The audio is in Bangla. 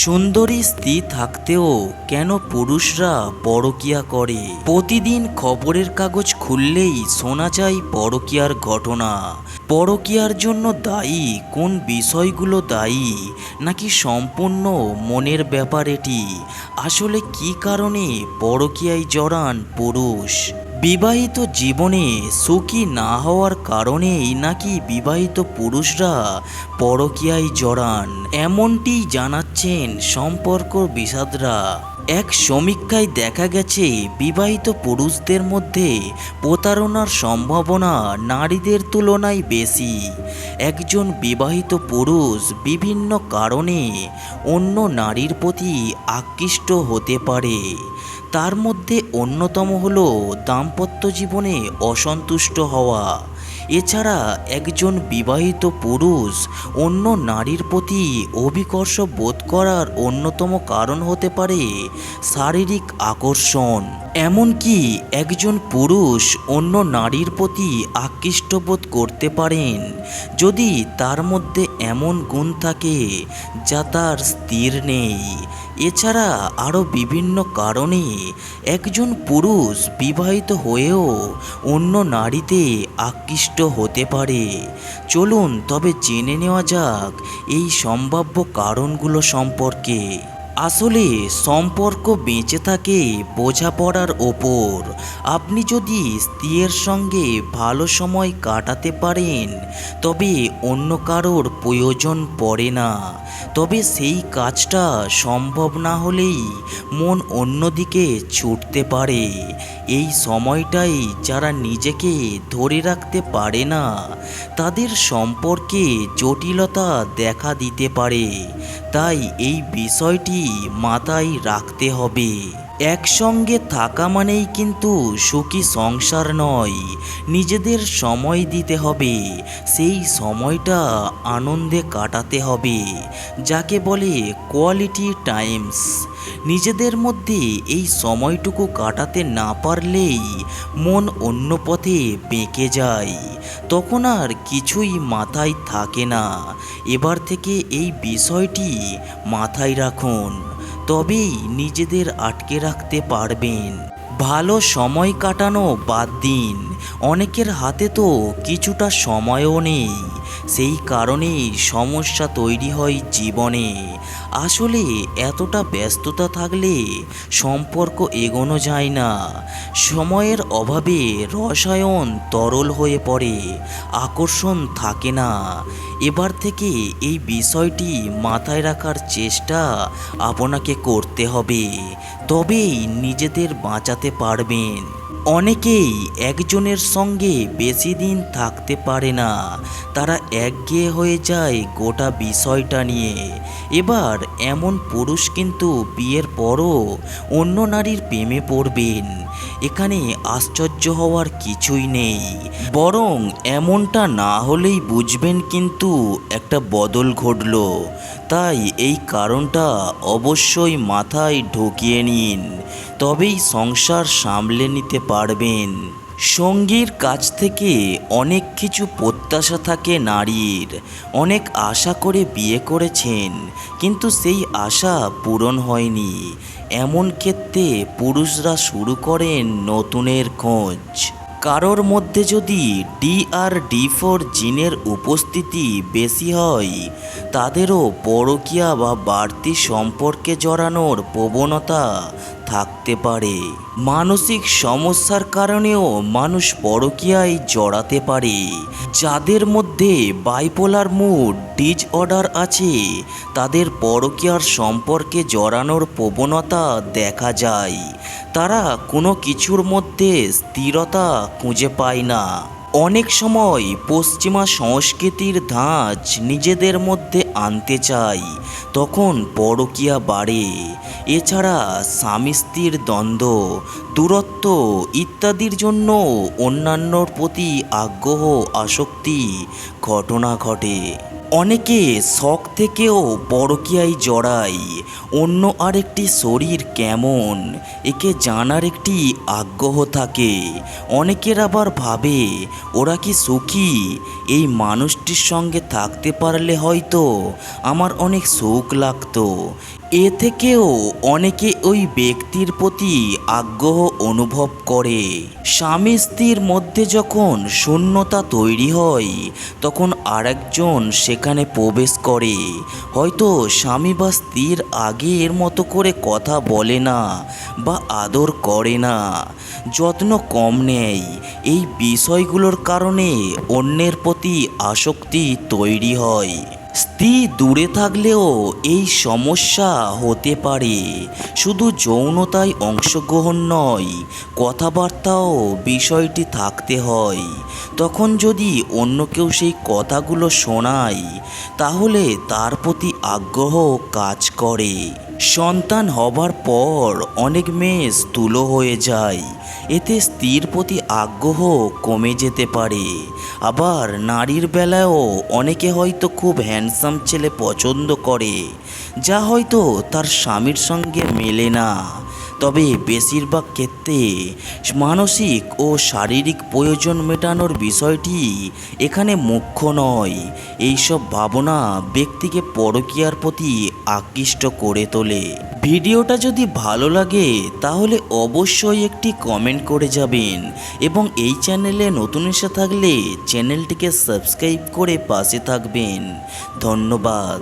সুন্দরী স্ত্রী থাকতেও কেন পুরুষরা পরকীয়া করে? প্রতিদিন খবরের কাগজ খুললেই শোনা যায় পরকীয়ার ঘটনা। পরকীয়ার জন্য দায়ী কোন বিষয়গুলো দায়ী, নাকি সম্পূর্ণ মনের ব্যাপার এটি? আসলে কি কারণে পরকীয়ায় জড়ান পুরুষ? বিবাহিত জীবনে সুখী না হওয়ার কারণেই নাকি বিবাহিত পুরুষরা পরকীয়ায় জড়ান? এমনটি জানাচ্ছেন সম্পর্ক বিশারদরা। এক সমীক্ষায় দেখা গেছে বিবাহিত পুরুষদের মধ্যে প্রতারণার সম্ভাবনা নারীদের তুলনায় বেশি। একজন বিবাহিত পুরুষ বিভিন্ন কারণে অন্য নারীর প্রতি আকৃষ্ট হতে পারে। তার মধ্যে অন্যতম হলো দাম্পত্য জীবনে অসন্তুষ্ট হওয়া। এছাড়া একজন বিবাহিত পুরুষ অন্য নারীর প্রতি অভিকর্ষ বোধ করার অন্যতম কারণ হতে পারে শারীরিক আকর্ষণ। এমনকি একজন পুরুষ অন্য নারীর প্রতি আকৃষ্ট বোধ করতে পারেন যদি তার মধ্যে এমন গুণ থাকে যা তার স্ত্রীর নেই। এছাড়া আরও বিভিন্ন কারণে একজন পুরুষ বিবাহিত হয়েও অন্য নারীতে আকৃষ্ট হতে পারে। চলুন তবে জেনে নেওয়া যাক এই সম্ভাব্য কারণগুলো সম্পর্কে। আসলে সম্পর্ক বেঁচে থাকে বোঝাপড়ার ওপর। আপনি যদি স্ত্রীর সঙ্গে ভালো সময় কাটাতে পারেন তবে অন্য কারোর প্রয়োজন পড়ে না। তবে সেই কাজটা সম্ভব না হলেই মন অন্যদিকে ছুটতে পারে। এই সময়টাই যারা নিজেকে ধরে রাখতে পারে না তাদের সম্পর্কে জটিলতা দেখা দিতে পারে। তাই এই বিষয়টি মাথায় রাখতে হবে। একসঙ্গে থাকা মানেই কিন্তু সুখী সংসার নয়। নিজেদের সময় দিতে হবে, সেই সময়টা আনন্দে কাটাতে হবে, যাকে বলে কোয়ালিটি টাইমস। নিজেদের মধ্যে এই সময়টুকু কাটাতে না পারলেই মন অন্য পথে বেঁকে যায়। তখন আর কিছুই মাথায় থাকে না। এবার থেকে এই বিষয়টি মাথায় রাখুন, তবেই নিজেদের আটকে রাখতে পারবেন। ভালো সময় কাটানো বাদ দিন, অনেকের হাতে তো কিছুটা সময়ও নেই। সেই কারণেই সমস্যা তৈরি হয় জীবনে। আসলে এতটা ব্যস্ততা থাকলে সম্পর্ক এগোনো যায় না। সময়ের অভাবে রসায়ন তরল হয়ে পড়ে, আকর্ষণ থাকে না। এবার থেকে এই বিষয়টি মাথায় রাখার চেষ্টা আপনাকে করতে হবে, তবেই নিজেদের বাঁচাতে পারবেন। অনেকেই একজনের সঙ্গে বেশি দিন থাকতে পারে না, তারা একঘেয়ে হয়ে যায় গোটা বিষয়টা নিয়ে। এবার এমন পুরুষ কিন্তু বিয়ের পরও অন্য নারীর প্রেমে পড়বেন। এখানে আশ্চর্য হওয়ার কিছুই নেই, বরং এমনটা না হলেই বুঝবেন কিন্তু একটা বদল ঘটল। তাই এই কারণটা অবশ্যই মাথায় ঢুকিয়ে নিন, তবেই সংসার সামলে নিতে পারবেন। সঙ্গীর কাছ থেকে অনেক কিছু প্রত্যাশা থাকে নারীর। অনেক আশা করে বিয়ে করেছেন, কিন্তু সেই আশা পূরণ হয়নি। এমন ক্ষেত্রে পুরুষরা শুরু করেন নতুনের খোঁজ। কারোর মধ্যে যদি DRD4 জিনের উপস্থিতি বেশি হয় তাদেরও পরকীয়া বা বাড়তি সম্পর্কে জড়ানোর প্রবণতা থাকতে পারে। মানসিক সমস্যার কারণেও মানুষ পরকীয়ায় জড়াতে পারে। যাদের মধ্যে বাইপোলার মুড ডিসঅর্ডার আছে তাদের পরকীয়ার সম্পর্কে জড়ানোর প্রবণতা দেখা যায়। তারা কোনো কিছুর মধ্যে স্থিরতা খুঁজে পায় না। অনেক সময় পশ্চিমা সংস্কৃতির ধাঁচ নিজেদের মধ্যে আনতে চায়, তখন পরকীয়া বাড়ে। এছাড়া স্বামী স্ত্রীর দ্বন্দ্ব, দূরত্ব ইত্যাদির জন্য অন্যান্যর প্রতি আগ্রহ আসক্তি ঘটনা ঘটে। অনেকে শখ থেকেও পরকীয়ায় জড়ায়। অন্য আরেকটি শরীর কেমন একে জানার একটি আগ্রহ থাকে। অনেকের আবার ভাবে ওরা কি সুখী, এই মানুষটির সঙ্গে থাকতে পারলে হয়তো আমার অনেক সুখ লাগতো। এ থেকেও অনেকে ওই ব্যক্তির প্রতি আগ্রহ অনুভব করে। স্বামী স্ত্রীর মধ্যে যখন শূন্যতা তৈরি হয় তখন আরেকজন সেখানে প্রবেশ করে। হয়তো স্বামী বা স্ত্রীর আগের মতো করে কথা বলে না বা আদর করে না, যত্ন কম নেয়। এই বিষয়গুলোর কারণে অন্যের প্রতি আসক্তি তৈরি হয়। স্ত্রী দূরে থাকলেও এই সমস্যা হতে পারে। শুধু যৌনতায় অংশগ্রহণ নয়, কথাবার্তাও বিষয়টি থাকতে হয়। তখন যদি অন্য কেউ সেই কথাগুলো শোনায় তাহলে তার প্রতি আগ্রহ কাজ করে। সন্তান হবার পর অনেক মেয়ে স্থূল হয়ে যায়, এতে স্ত্রীর প্রতি আগ্রহ কমে যেতে পারে। আবার নারীর বেলায়ও অনেকে হয়তো খুব হ্যান্ডসাম ছেলে পছন্দ করে, যা হয়তো তার স্বামীর সঙ্গে মেলে না। তবে বেশিরভাগ ক্ষেত্রে মানসিক ও শারীরিক প্রয়োজন মেটানোর বিষয়টি এখানে মুখ্য নয়। এইসব ভাবনা ব্যক্তিকে পরকীয়ার প্রতি আকৃষ্ট করে তোলে। ভিডিওটা যদি ভালো লাগে তাহলে অবশ্যই একটি কমেন্ট করে যাবেন এবং এই চ্যানেলে নতুন এসে থাকলে চ্যানেলটিকে সাবস্ক্রাইব করে পাশে থাকবেন। ধন্যবাদ।